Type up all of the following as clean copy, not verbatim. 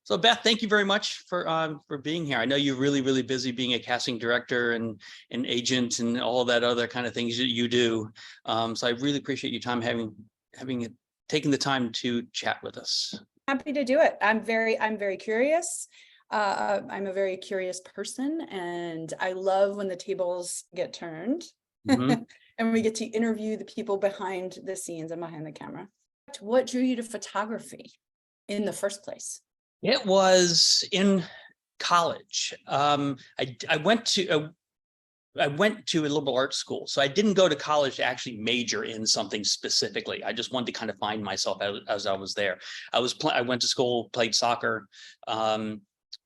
So Beth, thank you very much for being here. I know you're really, really busy being a casting director and an agent and all that other kind of things that you do. So I really appreciate your time taking the time to chat with us. Happy to do it. I'm very curious. I'm a very curious person, and I love when the tables get turned Mhm. and we get to interview the people behind the scenes and behind the camera. What drew you to photography in the first place? It was in college. I went to a liberal arts school, so I didn't go to college to actually major in something specifically. I just wanted to kind of find myself as I was there. I went to school, played soccer,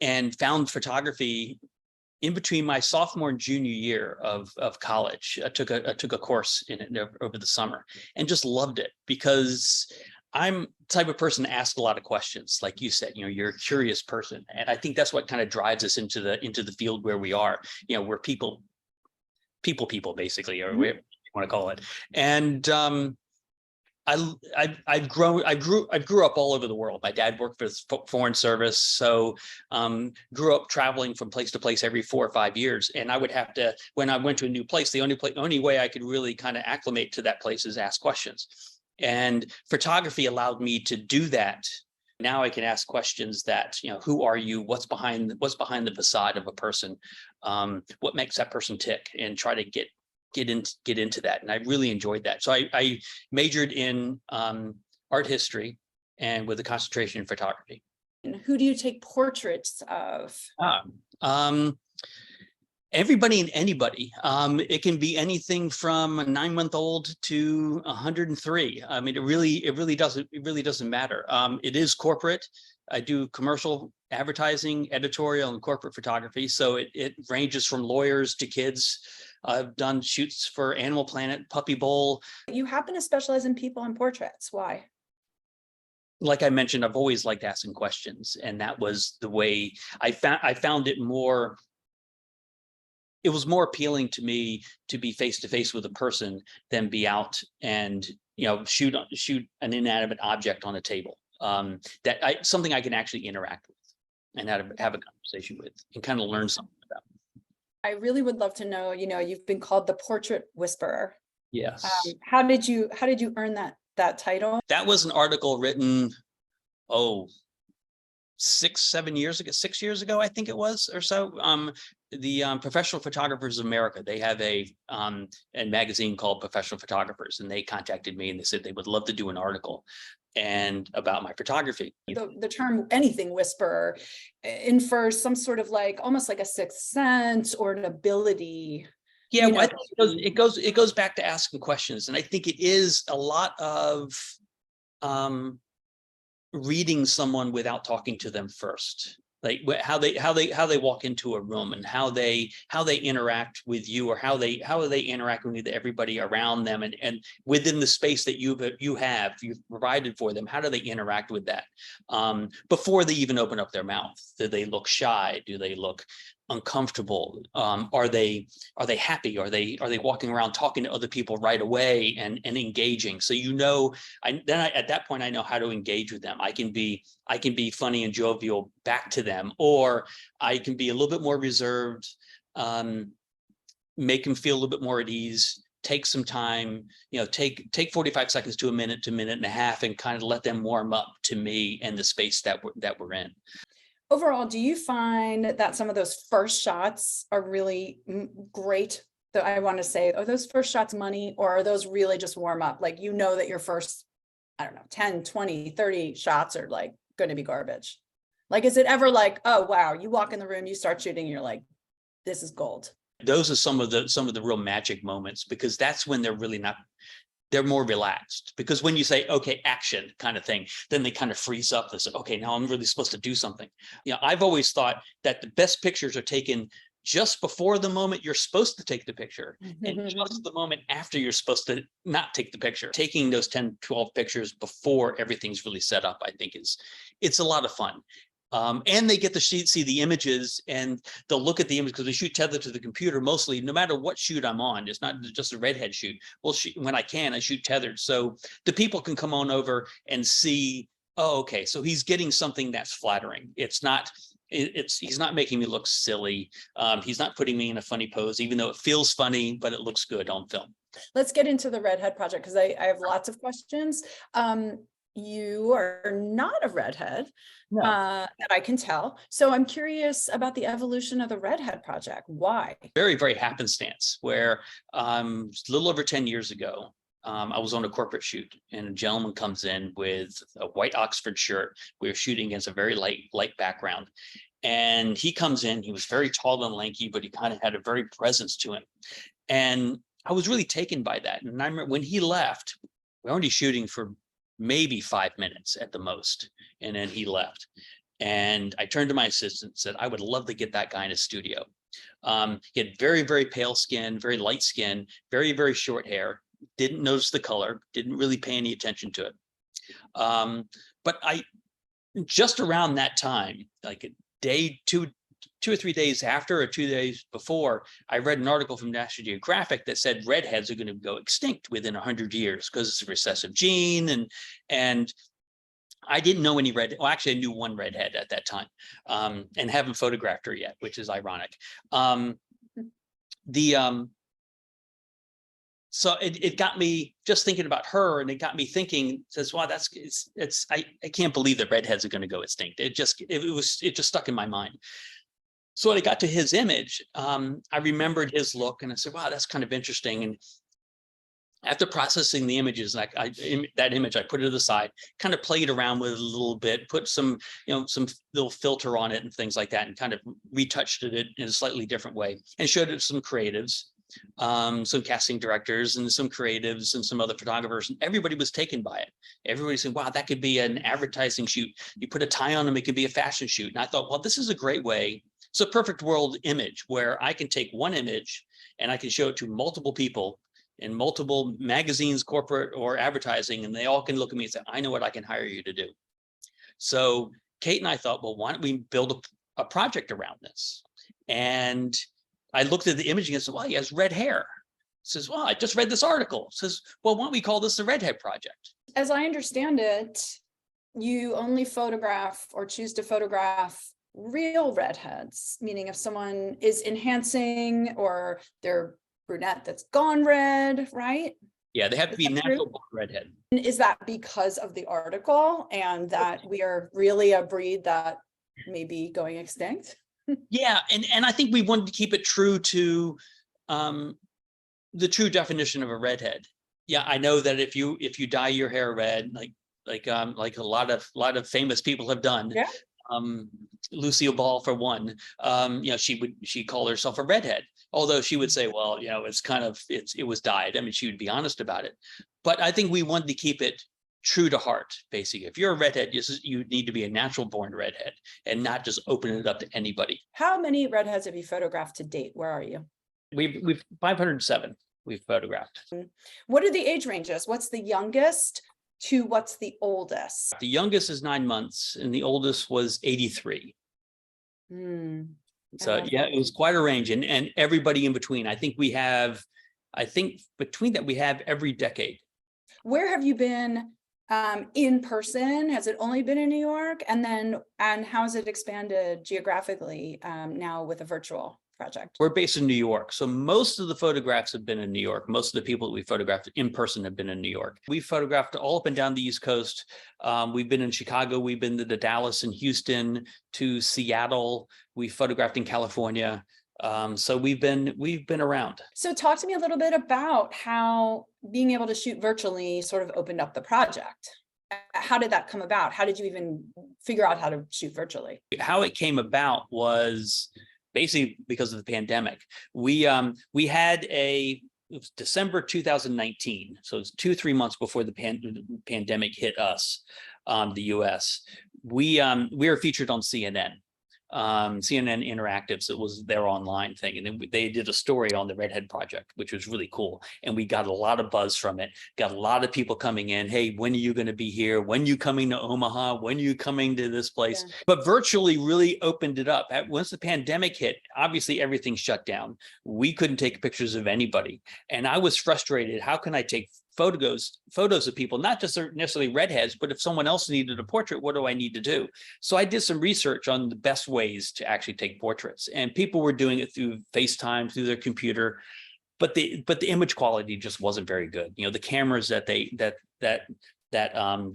and found photography in between my sophomore and junior year of college. I took a course in it over the summer and just loved it because I'm the type of person to ask a lot of questions. Like you said, you're a curious person. And I think that's what kind of drives us into the field where we are. We're people basically, or whatever you want to call it. And I grew up all over the world. My dad worked for the Foreign Service, so grew up traveling from place to place every 4 or 5 years. And I would have to, when I went to a new place, the only way I could really kind of acclimate to that place is ask questions. And photography allowed me to do that. Now I can ask questions that, who are you? What's behind the facade of a person? What makes that person tick? And try to get into that. And I really enjoyed that. So I majored in art history and with a concentration in photography. And who do you take portraits of? Everybody and anybody. It can be anything from a 9-month-old to 103. I mean, it really doesn't matter. It is corporate. I do commercial advertising, editorial, and corporate photography. So it ranges from lawyers to kids. I've done shoots for Animal Planet, Puppy Bowl. You happen to specialize in people and portraits. Why? Like I mentioned, I've always liked asking questions, and that was the way I found it more. It was more appealing to me to be face to face with a person than be out and shoot an inanimate object on a table. Something I can actually interact with and have a conversation with and kind of learn something about. I really would love to know. You've been called the Portrait Whisperer. Yes. How did you earn that title? That was an article written 6 years ago, I think it was, or so. The Professional Photographers of America, they have a magazine called Professional Photographers, and they contacted me and they said they would love to do an article and about my photography. The term anything whisperer infers some sort of almost like a sixth sense or an ability. Yeah, well, it goes back to asking questions, and I think it is a lot of reading someone without talking to them first, like how they walk into a room and how they interact with you, or how they interact with everybody around them, and within the space that you've provided for them. How do they interact with that before they even open up their mouth? Do they look shy? Do they look uncomfortable? Are they happy? Are they walking around talking to other people right away and engaging? So at that point I know how to engage with them. I can be funny and jovial back to them, or I can be a little bit more reserved, make them feel a little bit more at ease. Take some time, take 45 seconds to a minute and a half, and kind of let them warm up to me and the space that we're in. Overall, do you find that some of those first shots are really great? That I want to say, are those first shots money, or are those really just warm up? That your first, 10, 20, 30 shots are going to be garbage. Is it ever oh, wow, you walk in the room, you start shooting, you're like, this is gold. Those are some of the real magic moments, because that's when they're more relaxed. Because when you say, okay, action kind of thing, then they kind of freeze up. They say, okay, now I'm really supposed to do something. I've always thought that the best pictures are taken just before the moment you're supposed to take the picture, and just the moment after you're supposed to not take the picture. Taking those 10, 12 pictures before everything's really set up, I think it's a lot of fun. And they get to see the images, and they'll look at the image, because we shoot tethered to the computer mostly. No matter what shoot I'm on, it's not just a redhead shoot. When I shoot tethered, so the people can come on over and see oh, okay, so he's getting something that's flattering. It's not, he's not making me look silly. He's not putting me in a funny pose, even though it feels funny, but it looks good on film. Let's get into the redhead project, because I have lots of questions. You are not a redhead, No. that I can tell. So I'm curious about the evolution of the redhead project. Why? Very, very happenstance, where a little over 10 years ago, I was on a corporate shoot, and a gentleman comes in with a white Oxford shirt. We were shooting against a very light background. And he comes in, he was very tall and lanky, but he kind of had a very presence to him. And I was really taken by that. And I remember when he left, we were only shooting for maybe 5 minutes at the most. And then he left. And I turned to my assistant and said, I would love to get that guy in a studio. He had very, very pale skin, very light skin, very, very short hair, didn't notice the color, didn't really pay any attention to it. But I, just around that time, like a day, two or 3 days after or 2 days before, I read an article from National Geographic that said redheads are going to go extinct within 100 years because it's a recessive gene. And I didn't know any redhead. Well, actually, I knew one redhead at that time, and haven't photographed her yet, which is ironic. So it got me just thinking about her, and it got me thinking, says, wow, I can't believe that redheads are going to go extinct. It just stuck in my mind. So when I got to his image, I remembered his look, and I said, wow, that's kind of interesting. And after processing the images, like that image, I put it to the side, kind of played around with it a little bit, put some little filter on it and things like that, and kind of retouched it in a slightly different way, and showed it to some creatives, some casting directors and some creatives and some other photographers, and everybody was taken by it. Everybody said, wow, that could be an advertising shoot. You put a tie on them, it could be a fashion shoot. And I thought, well, this is a great way. It's a perfect world image where I can take one image and I can show it to multiple people in multiple magazines, corporate or advertising, and they all can look at me and say, I know what I can hire you to do. So Kate and I thought, well, why don't we build a project around this? And I looked at the image and said, well, he has red hair. Says, well, I just read this article. Says, well, why don't we call this the Redhead Project? As I understand it, you only photograph or choose to photograph real redheads, meaning if someone is enhancing or they're brunette that's gone red, right? Yeah, they have to be natural born redhead. Is that because of the article and that we are really a breed that may be going extinct? Yeah, and I think we wanted to keep it true to the true definition of a redhead. Yeah, I know that if you dye your hair red, like a lot of famous people have done. Yeah. Lucille Ball, for one, she'd call herself a redhead, although she would say, well, it was dyed. I mean, she would be honest about it. But I think we wanted to keep it true to heart, basically. If you're a redhead, you need to be a natural born redhead and not just open it up to anybody. How many redheads have you photographed to date? Where are you? We've 507 we've photographed. What are the age ranges? What's the youngest to what's the oldest? The youngest is 9 months and the oldest was 83. So yeah, it was quite a range, and everybody in between. I think between that we have every decade. Where have you been in person? Has it only been in New York? And how has it expanded geographically now with a virtual project? We're based in New York. So most of the photographs have been in New York. Most of the people that we photographed in person have been in New York. We've photographed all up and down the East Coast. We've been in Chicago. We've been to Dallas and Houston, to Seattle. We photographed in California. So we've been around. So talk to me a little bit about how being able to shoot virtually sort of opened up the project. How did that come about? How did you even figure out how to shoot virtually? How it came about was basically because of the pandemic. We had it was December 2019, so it's 2-3 months before the pandemic hit us, the US. We were featured on CNN. CNN Interactives, it was their online thing, and then they did a story on the Redhead Project, which was really cool, and we got a lot of buzz from it. Got a lot of people coming in, hey, when are you going to be here? When are you coming to Omaha? When are you coming to this place? Yeah. But virtually really opened it up. Once the pandemic hit, obviously everything shut down. We couldn't take pictures of anybody, and I was frustrated. How can I take photos of people, not just necessarily redheads, but if someone else needed a portrait, what do I need to do? So I did some research on the best ways to actually take portraits, and people were doing it through FaceTime, through their computer, but the image quality just wasn't very good. The cameras that the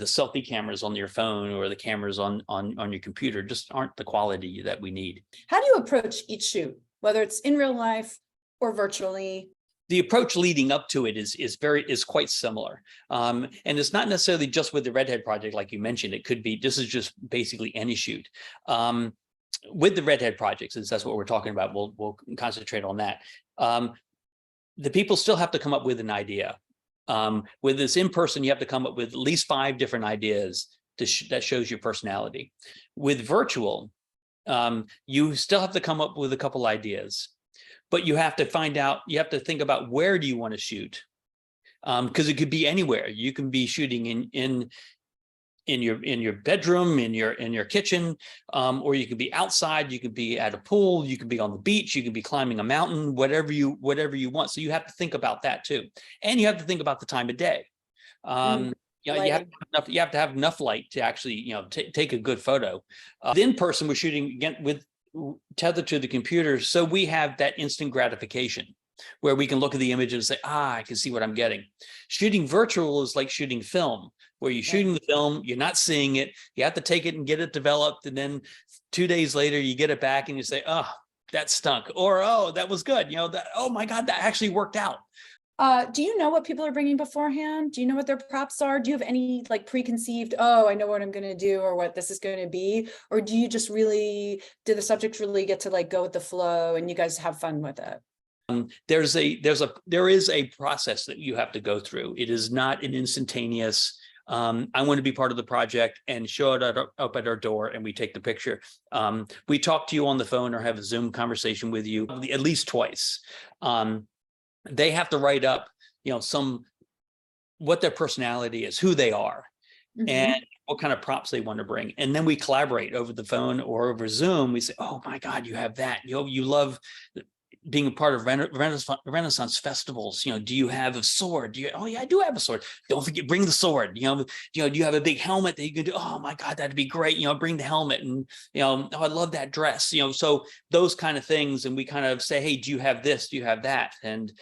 selfie cameras on your phone or the cameras on your computer just aren't the quality that we need. How do you approach each shoot, whether it's in real life or virtually? The approach leading up to it is quite similar. And it's not necessarily just with the Redhead project, like you mentioned. It could be, this is just basically any shoot. With the Redhead project, since that's what we're talking about, we'll concentrate on that. The people still have to come up with an idea. With this in person, you have to come up with at least 5 different ideas that shows your personality. With virtual, you still have to come up with a couple ideas, but you have to think about, where do you want to shoot? Because it could be anywhere. You can be shooting in your bedroom, in your kitchen, or you could be outside, you could be at a pool, you could be on the beach, you could be climbing a mountain, whatever you want. So you have to think about that too. And you have to think about the time of day. You have to have enough light to actually, take a good photo. In person, we're shooting again with tethered to the computer. So we have that instant gratification where we can look at the image and say, I can see what I'm getting. Shooting virtual is like shooting film, where you're shooting the film, you're not seeing it, you have to take it and get it developed, and then 2 days later you get it back and you say, oh, that stunk, or oh, that was good, oh my God, that actually worked out. Do you know what people are bringing beforehand? Do you know what their props are? Do you have any like preconceived, oh, I know what I'm going to do or what this is going to be? Or do you just really, do the subjects really get to like go with the flow and you guys have fun with it? There is a process that you have to go through. It is not an instantaneous, I want to be part of the project and show it up at our door and we take the picture. We talk to you on the phone or have a Zoom conversation with you at least twice. They have to write up, what their personality is, who they are, and what kind of props they want to bring. And then we collaborate over the phone or over Zoom. We say, oh my God, you have that. You love being a part of Renaissance festivals. Do you have a sword? Oh yeah, I do have a sword. Don't forget, bring the sword. Do you have a big helmet that you can do? Oh my God, that'd be great. Bring the helmet. And oh, I love that dress. So those kind of things. And we kind of say, hey, do you have this? Do you have that? And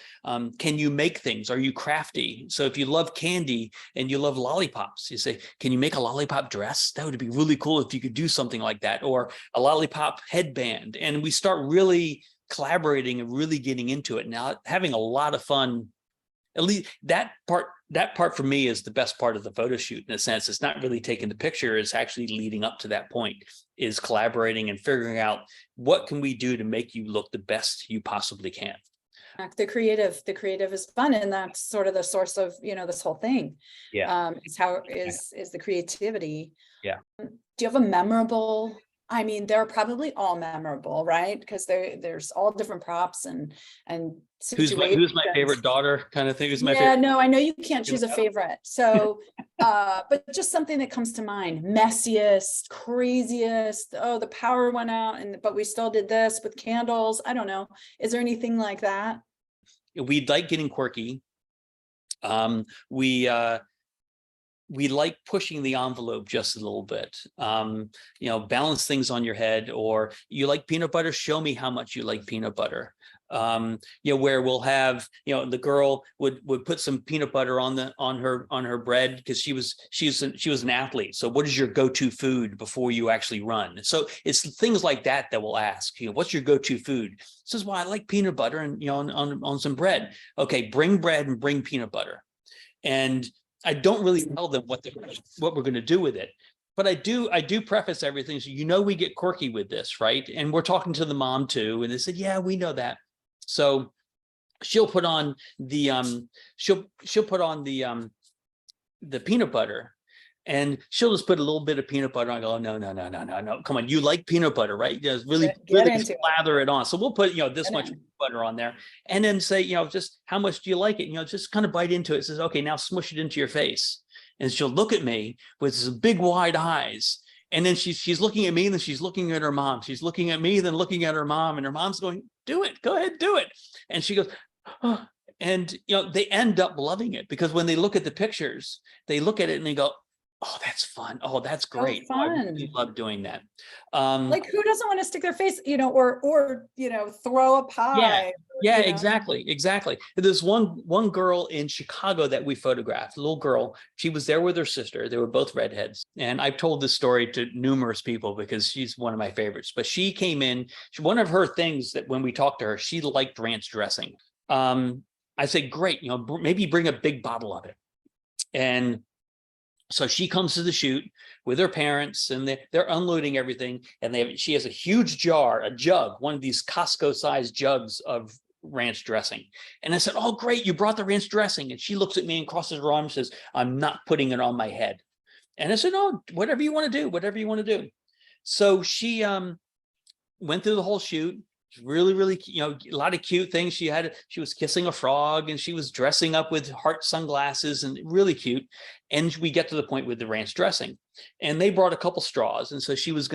can you make things? Are you crafty? So if you love candy and you love lollipops, you say, can you make a lollipop dress? That would be really cool if you could do something like that, or a lollipop headband. And we start really collaborating and really getting into it. Now, having a lot of fun. At least that part for me is the best part of the photo shoot. In a sense, it's not really taking the picture, it's actually leading up to that point, is collaborating and figuring out what can we do to make you look the best you possibly can. The creative is fun, and that's sort of the source of this whole thing. Yeah. Is the creativity. Yeah. Do you have a memorable? I mean, they're probably all memorable, right? Because there's all different props and situations. Who's my favorite daughter kind of thing? Who's my favorite? Yeah, no, I know you can't choose a favorite. So, but just something that comes to mind: messiest, craziest. Oh, the power went out, but we still did this with candles. I don't know. Is there anything like that? We like getting quirky. We like pushing the envelope just a little bit, balance things on your head. Or you like peanut butter, show me how much you like peanut butter. Where we'll have, the girl would put some peanut butter on her bread because she was an athlete. So what is your go-to food before you actually run? So it's things like that we'll ask, what's your go-to food? Says, well, I like peanut butter and, on some bread. Okay, bring bread and bring peanut butter. And I don't really tell them what we're going to do with it, but I do preface everything. So, we get quirky with this, right? And we're talking to the mom too. And they said, yeah, we know that. So she'll put on the, the peanut butter, and she'll just put a little bit of peanut butter on. I go, no. Come on. You like peanut butter, right? Just really slather it on. So we'll put, this much butter on there, and then say, just how much do you like it? Just kind of bite into it. It says, okay, now smush it into your face. And she'll look at me with some big wide eyes. And then she's looking at me, and then she's looking at her mom. She's looking at me, then looking at her mom, and her mom's going, do it. Go ahead, do it. And she goes, oh. And, they end up loving it because when they look at the pictures, they look at it and they go, oh, that's fun. Oh, that's great. Oh, I really fun. love doing that. Like, who doesn't want to stick their face, or throw a Yeah. pie, Yeah, exactly. There's one girl in Chicago that we photographed, a little girl. She was there with her sister. They were both redheads. And I've told this story to numerous people because she's one of my favorites. But she came in, one of her things that when we talked to her, she liked ranch dressing. I said, great, maybe bring a big bottle of it. And so she comes to the shoot with her parents, and they're unloading everything. And she has a huge jar, a jug, one of these Costco-sized jugs of ranch dressing. And I said, oh, great, you brought the ranch dressing. And she looks at me and crosses her arms and says, I'm not putting it on my head. And I said, oh, whatever you want to do. So she went through the whole shoot. Really, really, a lot of cute things. She was kissing a frog, and she was dressing up with heart sunglasses, and really cute. And we get to the point with the ranch dressing, and they brought a couple straws. And so she was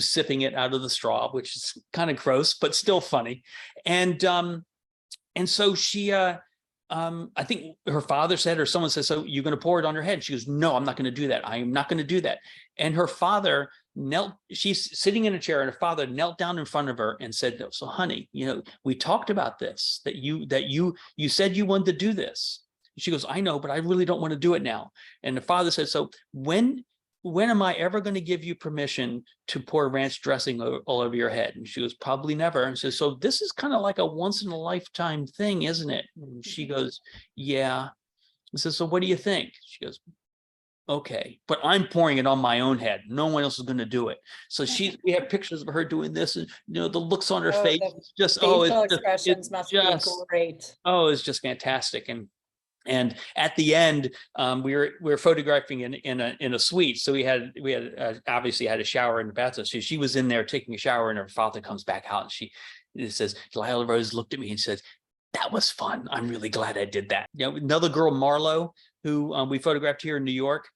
sipping it out of the straw, which is kind of gross, but still funny. And so she, I think her father said, or someone said, so you're going to pour it on her head? She goes, no, I'm not going to do that. I am not going to do that. And her father she's sitting in a chair, and her father knelt down in front of her and said, so honey, we talked about this, that you said you wanted to do this. She goes, I know, but I really don't want to do it now. And the father said, so when am I ever going to give you permission to pour ranch dressing all over your head? And she goes, probably never. And says, so this is kind of like a once in a lifetime thing, isn't it? And she goes, yeah. He says, so what do you think? She goes, okay, but I'm pouring it on my own head. No one else is going to do it. So we have pictures of her doing this, and the looks on her face, it's just, expressions must be great. Oh, it's just fantastic. And at the end, we were photographing in a suite. So we had obviously had a shower in the bathtub. So she was in there taking a shower, and her father comes back out, and it says, Lila Rose looked at me and says, that was fun. I'm really glad I did that. Another girl, Marlo, who we photographed here in New York,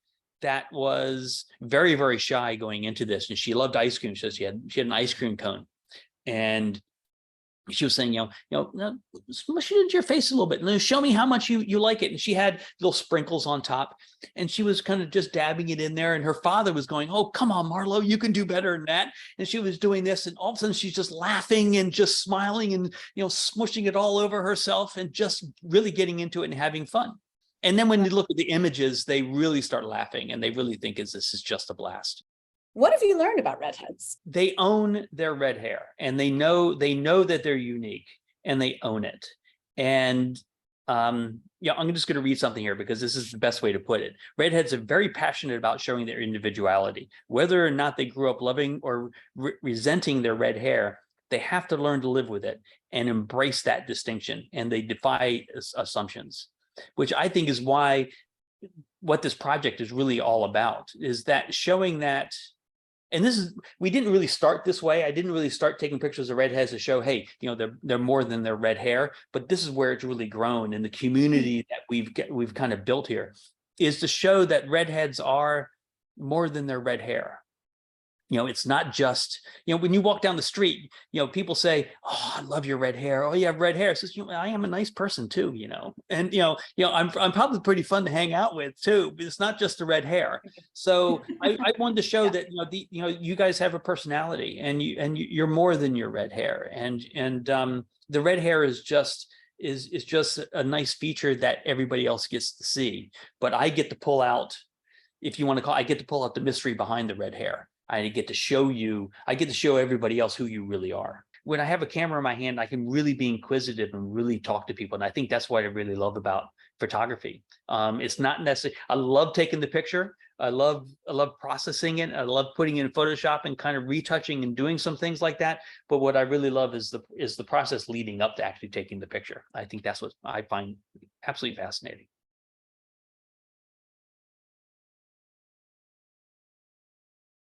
that was very, very shy going into this. And she loved ice cream. So she had an ice cream cone. And she was saying, smush it into your face a little bit and show me how much you like it. And she had little sprinkles on top, and she was kind of just dabbing it in there. And her father was going, oh, come on, Marlo, you can do better than that. And she was doing this, and all of a sudden she's just laughing and just smiling and, smushing it all over herself and just really getting into it and having fun. And then when you look at the images, they really start laughing, and they really think this is just a blast. What have you learned about redheads? They own their red hair, and they know that they're unique, and they own it. And I'm just going to read something here because this is the best way to put it. Redheads are very passionate about showing their individuality. Whether or not they grew up loving or resenting their red hair, they have to learn to live with it and embrace that distinction. And they defy assumptions, which I think is what this project is really all about, is that showing that. And we didn't really start this way. I didn't really start taking pictures of redheads to show, hey, they're more than their red hair. But this is where it's really grown, in the community that we've kind of built here, is to show that redheads are more than their red hair. It's not just, when you walk down the street, people say, oh, I love your red hair. Oh, you have red hair. It says, I am a nice person too, and, I'm probably pretty fun to hang out with too, but it's not just the red hair. So I wanted to show that, you guys have a personality, and you're more than your red hair. And the red hair is just a nice feature that everybody else gets to see. But I get to pull out, I get to pull out the mystery behind the red hair. I get to show everybody else who you really are. When I have a camera in my hand, I can really be inquisitive and really talk to people. And I think that's what I really love about photography. It's not necessarily, I love taking the picture. I love processing it. I love putting it in Photoshop and kind of retouching and doing some things like that. But what I really love is the process leading up to actually taking the picture. I think that's what I find absolutely fascinating.